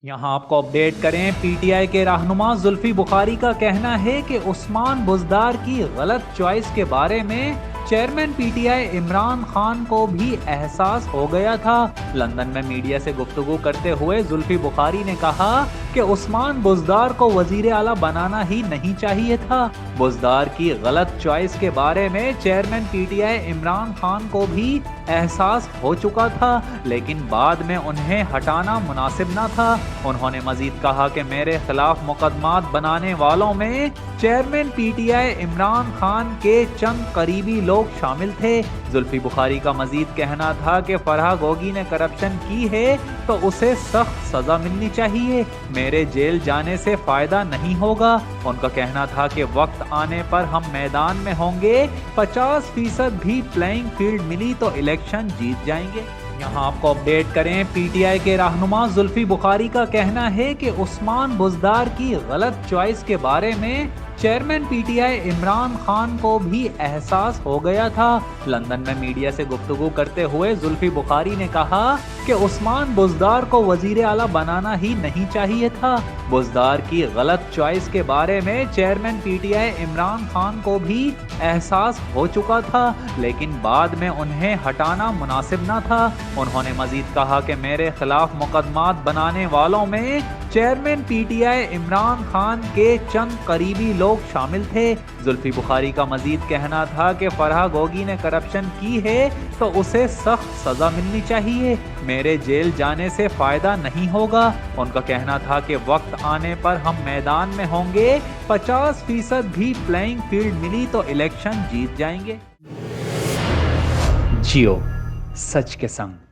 यहाँ आपको अपडेट करें, पीटीआई के रहनुमा जुल्फी बुखारी का कहना है कि उस्मान बुज़दार की गलत चॉइस के बारे में चेयरमैन पीटीआई इमरान खान को भी एहसास हो गया था। लंदन में मीडिया से गुफ्तगू करते हुए जुल्फी बुखारी ने कहा कि उस्मान बुज़दार को वजीर आला बनाना ही नहीं चाहिए था। बुज़दार की गलत चॉइस के बारे में चेयरमैन पीटीआई इमरान खान को भी एहसास हो चुका था, लेकिन बाद में उन्हें हटाना मुनासिब न था। उन्होंने मजीद कहा कि मेरे खिलाफ मुकदमात बनाने वालों में चेयरमैन पीटीआई इमरान खान के चंद करीबी लोग शामिल थे। जुल्फी बुखारी का मजीद कहना था कि फराह गोगी ने करप्शन की है तो उसे सख्त सजा मिलनी चाहिए, मेरे जेल जाने से फायदा नहीं होगा। उनका कहना था कि वक्त आने पर हम मैदान में होंगे, 50% भी प्लेइंग फील्ड मिली तो इलेक्शन जीत जाएंगे। यहाँ आपको अपडेट करें, पीटीआई के रहनुमा जुल्फी बुखारी का कहना है कि उस्मान बुज़दार की गलत चॉइस के बारे में चेयरमैन पीटीआई इमरान खान को भी एहसास हो गया था। लंदन में मीडिया से गुफ्तगू करते हुए जुल्फी बुखारी ने कहा कि उस्मान बुज़दार को वजीर आला बनाना ही नहीं चाहिए था। बुज़दार की गलत चॉइस के बारे में चेयरमैन पीटीआई इमरान खान को भी एहसास हो चुका था, लेकिन बाद में उन्हें हटाना मुनासिब न था। उन्होंने मजीद कहा कि मेरे खिलाफ मुकदमात बनाने वालों में चेयरमैन पीटीआई इमरान खान के चंद करीबी लोग शामिल थे। जुल्फी बुखारी का मजीद कहना था कि फराह गोगी ने करप्शन की है तो उसे सख्त सजा मिलनी चाहिए, मेरे जेल जाने से फायदा नहीं होगा। उनका कहना था कि वक्त आने पर हम मैदान में होंगे, 50% भी प्लेइंग फील्ड मिली तो इलेक्शन जीत जाएंगे। जियो सच के संग।